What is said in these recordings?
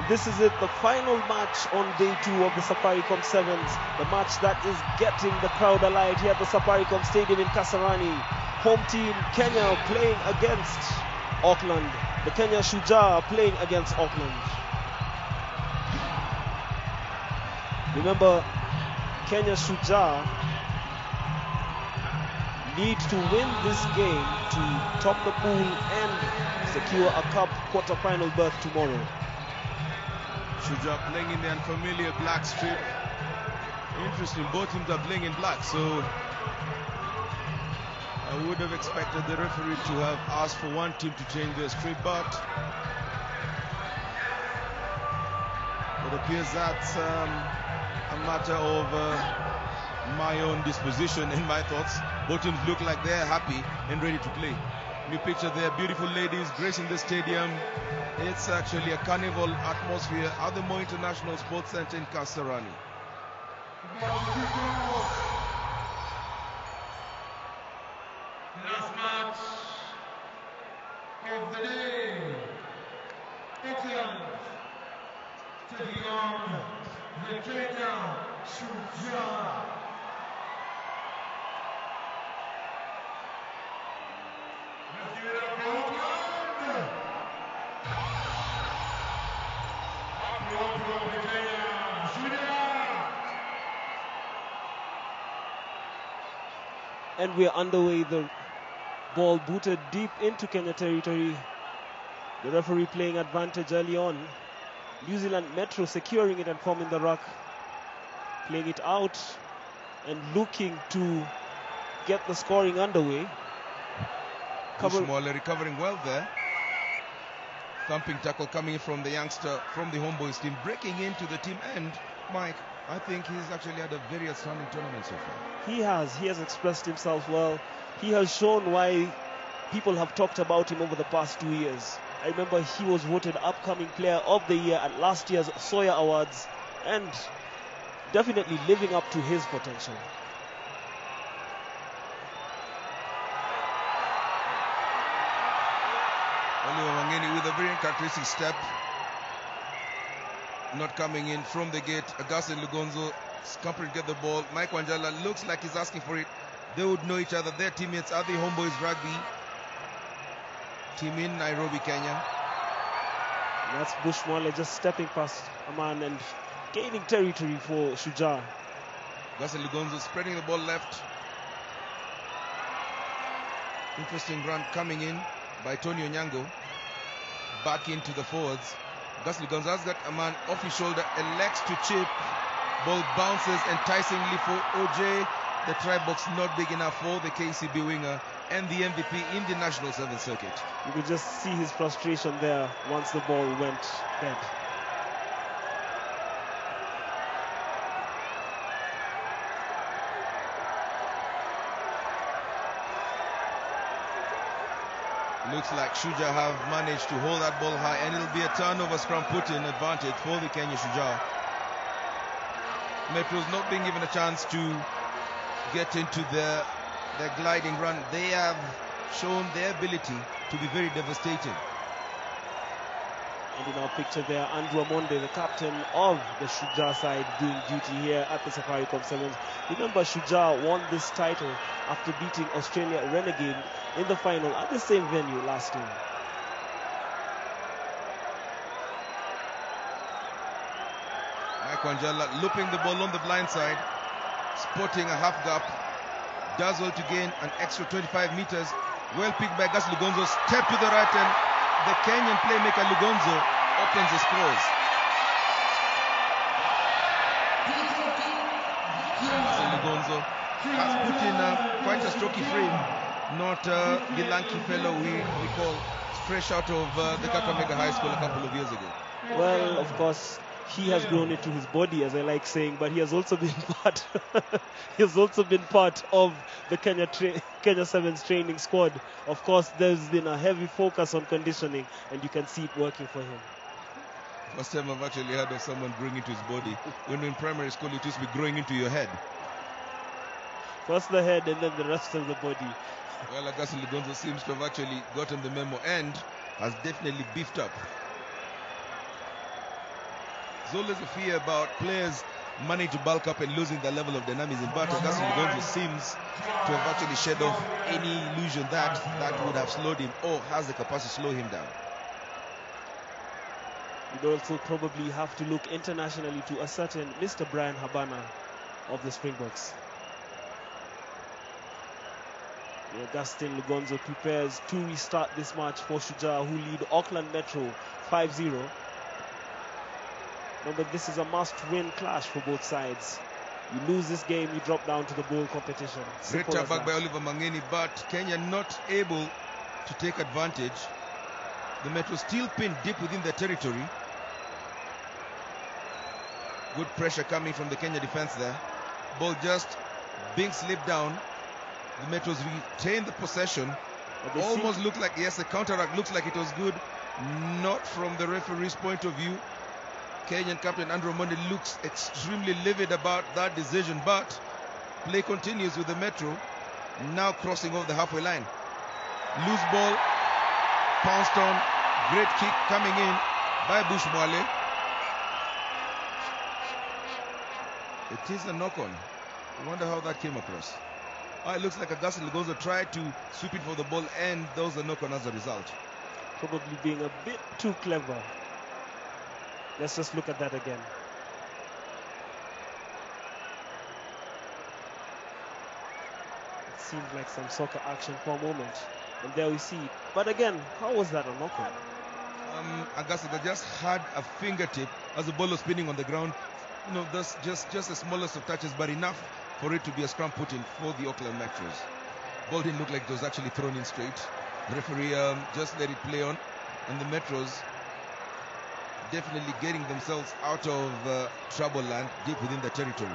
this is it, the final match on day 2 of the Safaricom Sevens. The match that is getting the crowd alive here at the Safaricom Stadium in Kasarani. Home team Kenya playing against Auckland. The Kenya Shujaa playing against Auckland. Remember, Kenya Shujaa need to win this game to top the pool and secure a cup quarter-final berth tomorrow. Shujaa playing in the unfamiliar black strip. Interesting, both teams are playing in black, so I would have expected the referee to have asked for one team to change their strip, but it appears that's a matter of my own disposition and my thoughts. Both teams look like they're happy and ready to play. You picture there, beautiful ladies gracing the stadium. It's actually a carnival atmosphere at the Moi International Sports Center in Kasarani. Last match of the day. Auckland taking on the Kenya Shujaa. Let's give it up for Auckland. Up the Kenya Shujaa. And we're underway. The ball booted deep into Kenya territory. The referee playing advantage early on. New Zealand Metro securing it and forming the ruck. Playing it out and looking to get the scoring underway. Bushmole recovering well there. Thumping tackle coming in from the youngster from the Homeboys team, breaking into the team end. Mike, I think he's actually had a very outstanding tournament so far. He has expressed himself well. He has shown why people have talked about him over the past 2 years. I remember he was voted upcoming player of the year at last year's Sawyer Awards, and definitely living up to his potential. Oliver Wangeni with a very characteristic step. Not coming in from the gate. Augustine Lugonzo scampering to get the ball. Mike Wanjala looks like he's asking for it. They would know each other. Their teammates are the Homeboys Rugby team in Nairobi, Kenya. And that's Bushmole just stepping past a man and gaining territory for Shujaa. Augustine Lugonzo spreading the ball left. Interesting run coming in by Tony Onyango. Back into the forwards. Augustine Lugonzo has got a man off his shoulder, elects to chip. Ball bounces enticingly for OJ. The try box not big enough for the KCB winger and the MVP in the National Sevens circuit. You could just see his frustration there once the ball went dead. Looks like Shujaa have managed to hold that ball high, and it'll be a turnover scrum put in advantage for the Kenya Shujaa. Metro's not being given a chance to get into their gliding run. They have shown their ability to be very devastating. And in our picture there, Andrew Amonde, the captain of the Shujaa side, doing duty here at the Safaricom Sevens. Remember, Shujaa won this title after beating Australia Renegade in the final at the same venue last year. Mike Wanjala looping the ball on the blind side, spotting a half gap, does well to gain an extra 25 meters. Well picked by Gus Lugonzo, step to the right, and the Kenyan playmaker Lugonzo opens the scores. Lugonzo has put in quite a strokey frame, not the lanky fellow we recall fresh out of the Kakamega High School a couple of years ago. Well, of course, he has grown into his body, as I like saying, but he has also been part. He has also been part of the Kenya Sevens training squad. Of course, there's been a heavy focus on conditioning, and you can see it working for him. First time I've actually heard of someone growing into his body. When in primary school, it used to be growing into your head. First the head, and then the rest of the body. Well, Augustine Lugonzo seems to have actually gotten the memo and has definitely beefed up. There's always a fear about players managing to bulk up and losing the level of dynamism, but Augustin Lugonzo seems to have actually shed off any illusion that would have slowed him or has the capacity to slow him down. You'd also probably have to look internationally to a certain Mr. Brian Habana of the Springboks. Augustin Lugonzo prepares to restart this match for Shujaa, who lead Auckland Metro 5-0. Remember, this is a must-win clash for both sides. You lose this game, you drop down to the bowl competition. Great tap back by Oliver Mangeni, but Kenya not able to take advantage. The Metro still pinned deep within their territory. Good pressure coming from the Kenya defense there. Ball just being slipped down. The Metros retain the possession. Almost looked like, yes, the counterattack looks like it was good. Not from the referee's point of view. Kenyan captain Andrew Monde looks extremely livid about that decision, but play continues with the Metro now crossing over the halfway line. Loose ball, pounced on, great kick coming in by Bush Mwale. It is a knock-on. I wonder how that came across. It looks like Augustin Lugonzo tried to sweep it for the ball, and there was a knock-on as a result. Probably being a bit too clever. Let's just look at that again. It seemed like some soccer action for a moment, and there we see it. But again, how was that a knock-on? Augustin just had a fingertip as the ball was spinning on the ground. You know, that's just the smallest of touches, but enough for it to be a scrum put in for the Auckland Metros. Ball didn't look like it was actually thrown in straight. The referee just let it play on, and the Metros definitely getting themselves out of trouble land deep within the territory.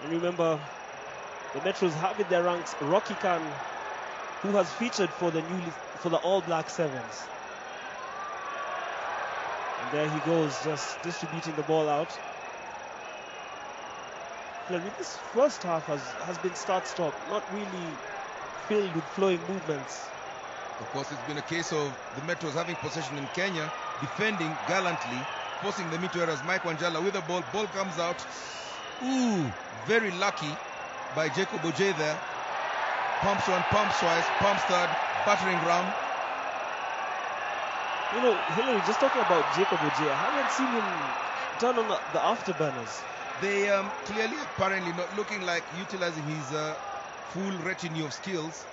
And remember, the Metros have in their ranks Rocky Khan, who has featured for the All Black Sevens. And there he goes, just distributing the ball out. This first half has been start-stop, not really filled with flowing movements. Of course, it's been a case of the Metros having possession in Kenya, defending gallantly, forcing them into errors. Mike Wanjala with the ball comes out. Ooh, very lucky by Jacob Oje there. Pumps one, pumps twice, pumps third, battering ram. You know, Hillary, just talking about Jacob Oje, I haven't seen him turn on the afterburners. They clearly, apparently not looking like utilizing his full retinue of skills.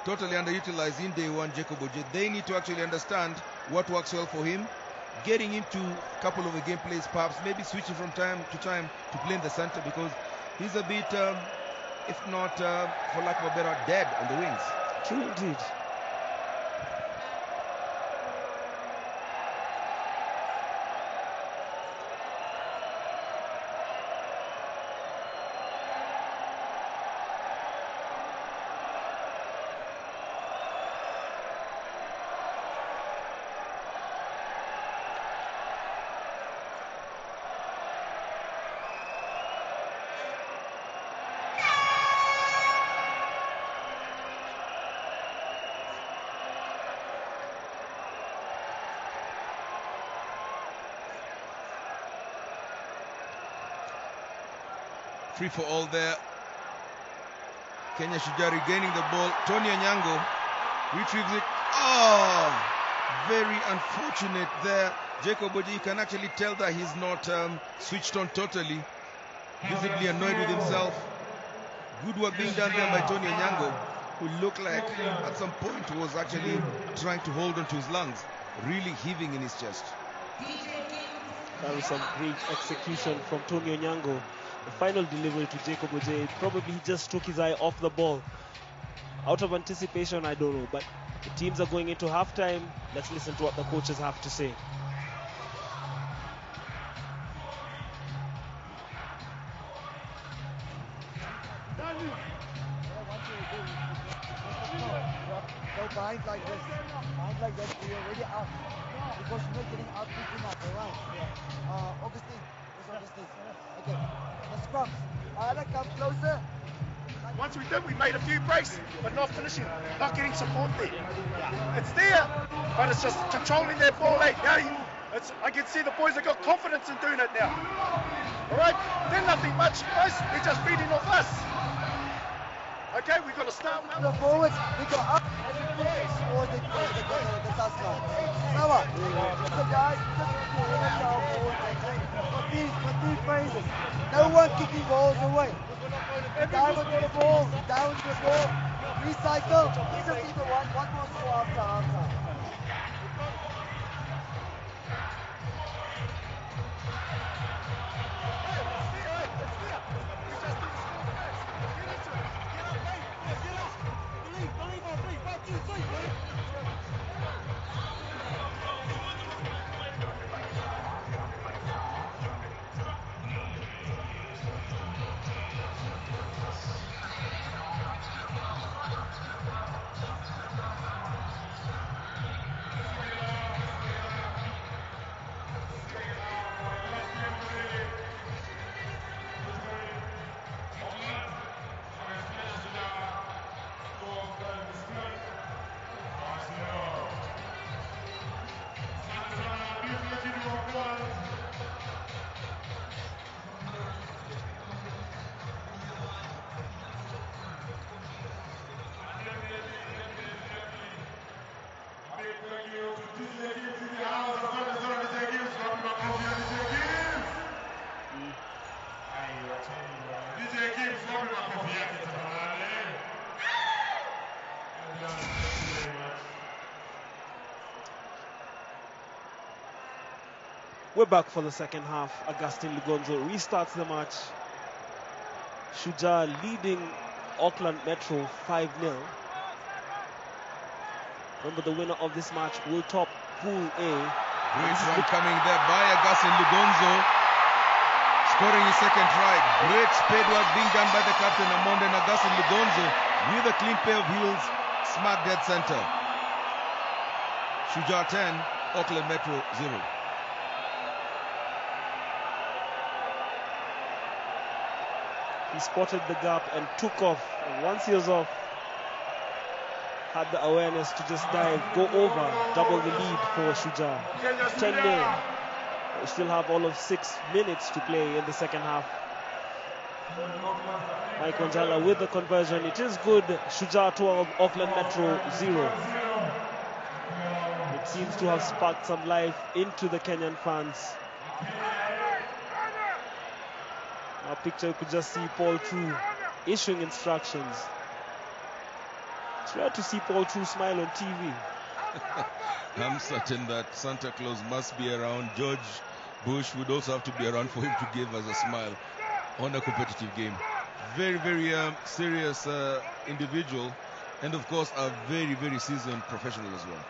Totally underutilized in day one, Jacob Oje. They need to actually understand what works well for him. Getting into a couple of the game plays, perhaps maybe switching from time to time to play in the center, because he's a bit, if not, for lack of a better, dead on the wings. True indeed. Free for all there. Kenya Shujaa regaining the ball. Tony Onyango retrieves it. Oh, very unfortunate there. Jacob Oje, you can actually tell that he's not switched on totally. Visibly annoyed with himself. Good work being done there by Tony Onyango, who looked like at some point was actually trying to hold on to his lungs, really heaving in his chest. That was some great execution from Tony Onyango. The final delivery to Jacob Oje, probably he just took his eye off the ball. Out of anticipation, I don't know, but the teams are going into halftime. Let's listen to what the coaches have to say. Go behind like this. Behind like that, you're already out. Because you're not getting out quick enough, alright? Augustine. Where's Augustine? Okay. The scrums. Either come closer. Once we did, we made a few breaks, but not finishing, not getting support there. It's there, but it's just controlling their ball. I can see the boys have got confidence in doing it now. All right, they're nothing much, guys. They're just feeding off us. Okay, we've got to start well. The forwards, we go up and we push towards the touchline. Sama, the guys just need to hold us down forward. For these phases, no one kicking balls away. The guy will get the ball, down to the ball, recycle. We just need the one more score after half-time. We're back for the second half. Agustin Lugonzo restarts the match. Shujaa leading Auckland Metro 5-0. Remember, the winner of this match will top Pool A. Great run coming there by Agustin Lugonzo, scoring his second try. Great spade work being done by the captain Amonde, and Agustin Lugonzo with a clean pair of heels, smack dead center. Shujaa 10, Auckland Metro 0. He spotted the gap and took off. And once he was off, had the awareness to just dive, go over, double the lead for Shujaa. 10-0. We still have all of 6 minutes to play in the second half. Mike Wanjala with the conversion. It is good. Shujaa 12, Auckland Metro 0. It seems to have sparked some life into the Kenyan fans. Our picture, you could just see Paul True issuing instructions. It's rare to see Paul True smile on TV. I'm certain that Santa Claus must be around. George Bush would also have to be around for him to give us a smile on a competitive game. Very, very serious individual, and of course a very, very seasoned professional as well.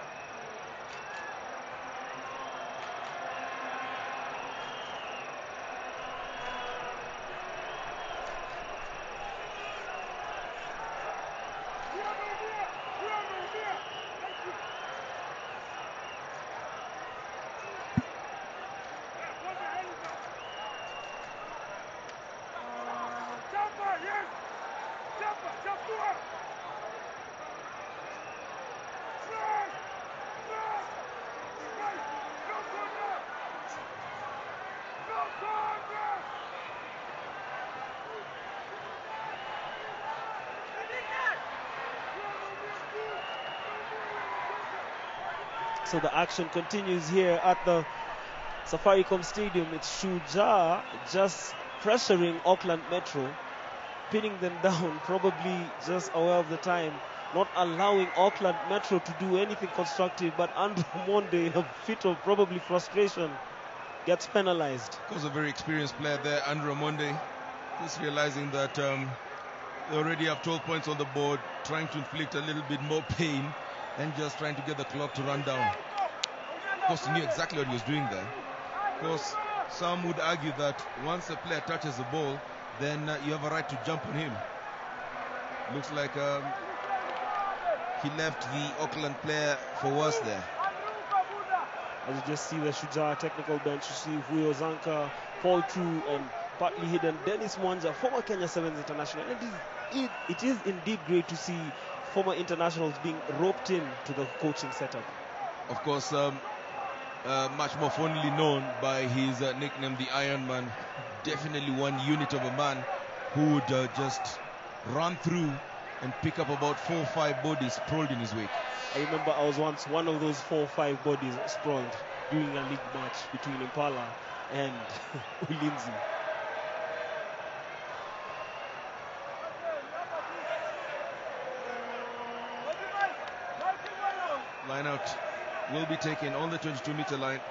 So the action continues here at the Safaricom Stadium. It's Shujaa just pressuring Auckland Metro, pinning them down, probably just aware of the time, not allowing Auckland Metro to do anything constructive. But Andrew Monde, in a fit of probably frustration, gets penalized. Of course, a very experienced player there, Andrew Monde, just realizing that they already have 12 points on the board, trying to inflict a little bit more pain and just trying to get the clock to run down. Of course, he knew exactly what he was doing there. Of course, some would argue that once a player touches the ball, then you have a right to jump on him. Looks like he left the Auckland player for worse there. As you just see the Shujaa technical bench, you see Huyo Zanka, Paul True, and partly hidden. Dennis Mwanja, former Kenya Sevens international. It is indeed great to see former internationals being roped in to the coaching setup. Of course, much more fondly known by his nickname, the Iron Man. Definitely one unit of a man who would just run through and pick up about 4 or 5 bodies sprawled in his wake. I remember I was once one of those 4 or 5 bodies sprawled during a league match between Impala and Ulinzi. Line out will be taken on the 22-meter line.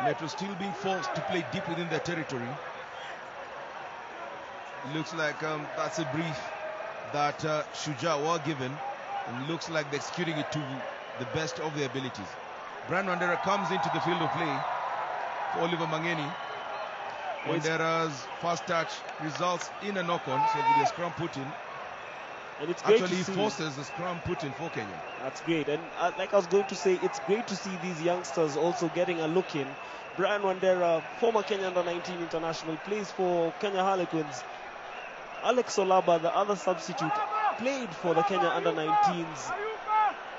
Metro still being forced to play deep within their territory. Looks like that's a brief that Shujaa were given, and looks like they're executing it to the best of their abilities. Brian Wandera comes into the field of play for Oliver Mangeni. Wandera's first touch results in a knock-on, so there'll be a scrum put in. And it's great Actually, to see. forces the scrum put in for Kenya. That's great. And like I was going to say, it's great to see these youngsters also getting a look in. Brian Wandera, former Kenya under-19 international, plays for Kenya Harlequins. Alex Solaba, the other substitute, played for the Kenya under-19s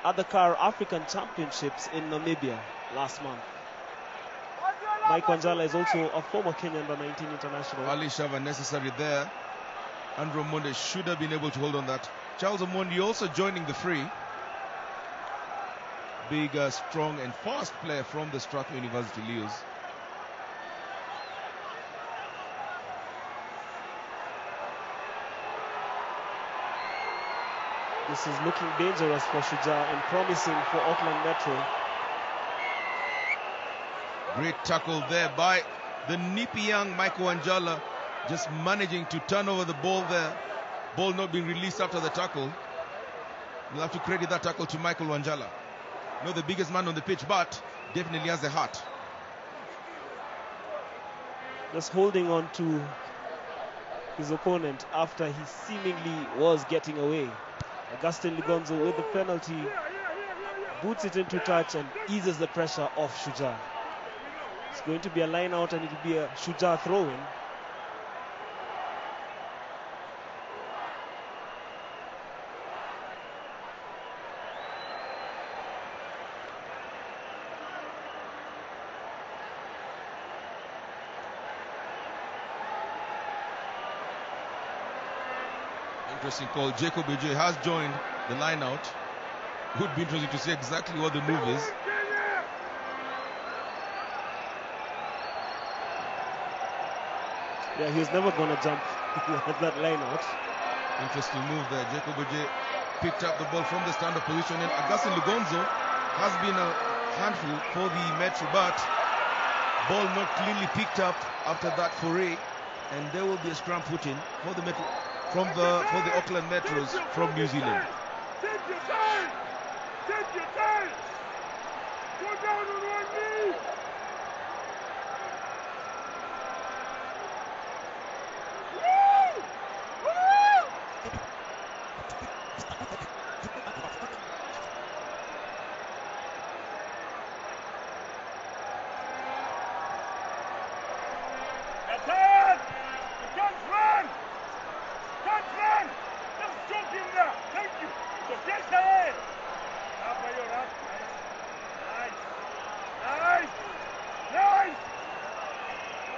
at the CAR African Championships in Namibia last month. Mike Wanjala is also a former Kenya under-19 international. Ali Shava necessary there. Andrew Omonde should have been able to hold on that. Charles Omondi also joining the fray. Big, strong and fast player from the Strathmore University Leos. This is looking dangerous for Shujaa and promising for Auckland Metro. Great tackle there by the nippy young Michael Wanjala, just managing to turn over the ball there. Ball not being released after the tackle. We'll have to credit that tackle to Michael Wanjala. Not the biggest man on the pitch, but definitely has a heart. Just holding on to his opponent after he seemingly was getting away. Augustin Ligonzo with the penalty, boots it into touch and eases the pressure off Shujaa. It's going to be a line out and it will be a Shujaa throw-in. Interesting call. Jacob Ej has joined the line out. Would be interesting to see exactly what the move is. Yeah, he was never going to jump at that line out. Interesting move there. Jacob Ej picked up the ball from the stand-up position, and Augustin Lugonzo has been a handful for the Metro, but ball not clearly picked up after that foray, and there will be a scrum put in for the Metro. For the Auckland Metros from New Zealand. Take your time! Take your time! Go down on one knee! Woo! Woo! Attack! You can't run! Can't run! Just jump in there! Thank you! So press ahead! Up by your up. Nice! Nice! Nice!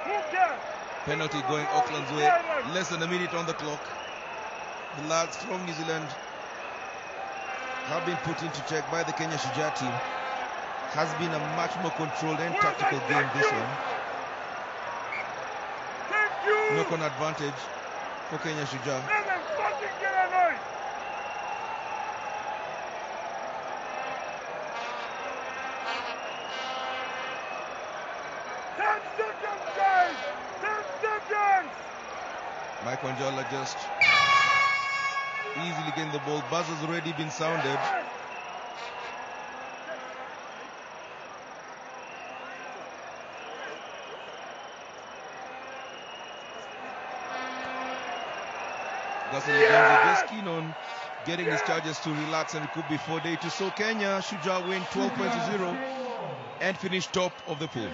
Hooker! Penalty going Auckland's way. Less than a minute on the clock. The lads from New Zealand have been put into check by the Kenya Shujaa team. Has been a much more controlled and tactical game this one. Thank you! Knock-on advantage for Kenya Shujaa. Let them fucking get annoyed! 10 seconds, guys! 10 seconds! Mike Wanjala just easily getting the ball. Buzz has already been sounded. Augustin Lugonzo just keen on getting his charges to relax, and it could be 4 days to so Kenya Shujaa win 12 points to 0 and finish top of the pool.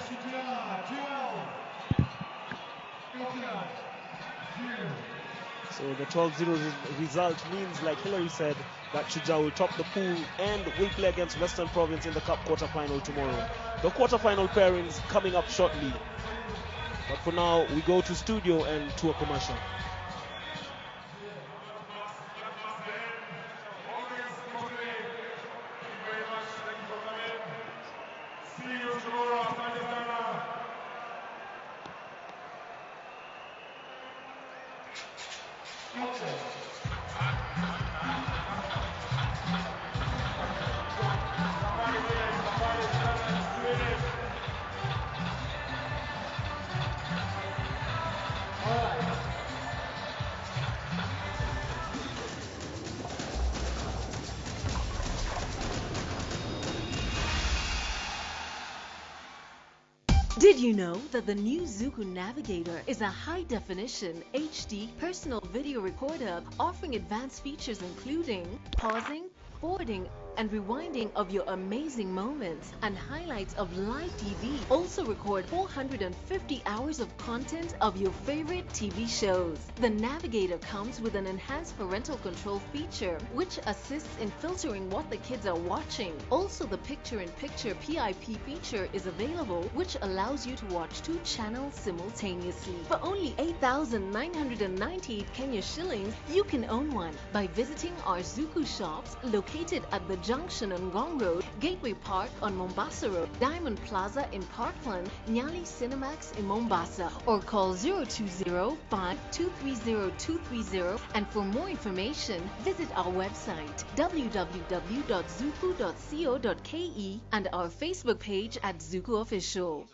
So the 12-0 result means, like Hillary said, that Shujaa will top the pool and will play against Western Province in the Cup quarter-final tomorrow. The quarter-final pairings coming up shortly. But for now, we go to studio and to a commercial. Did you know that the new Zuku Navigator is a high-definition HD personal video recorder offering advanced features including pausing, forwarding, and rewinding of your amazing moments and highlights of live TV. Also record 450 hours of content of your favorite TV shows. The Navigator comes with an enhanced parental control feature which assists in filtering what the kids are watching. Also, the picture-in-picture PIP feature is available which allows you to watch 2 channels simultaneously. For only 8,998 Kenya shillings, you can own one by visiting our Zuku shops located at the Junction on Ngong Road, Gateway Park on Mombasa Road, Diamond Plaza in Parkland, Nyali Cinemax in Mombasa, or call 0205-230-230. And for more information, visit our website www.zuku.co.ke and our Facebook page at Zuku Official.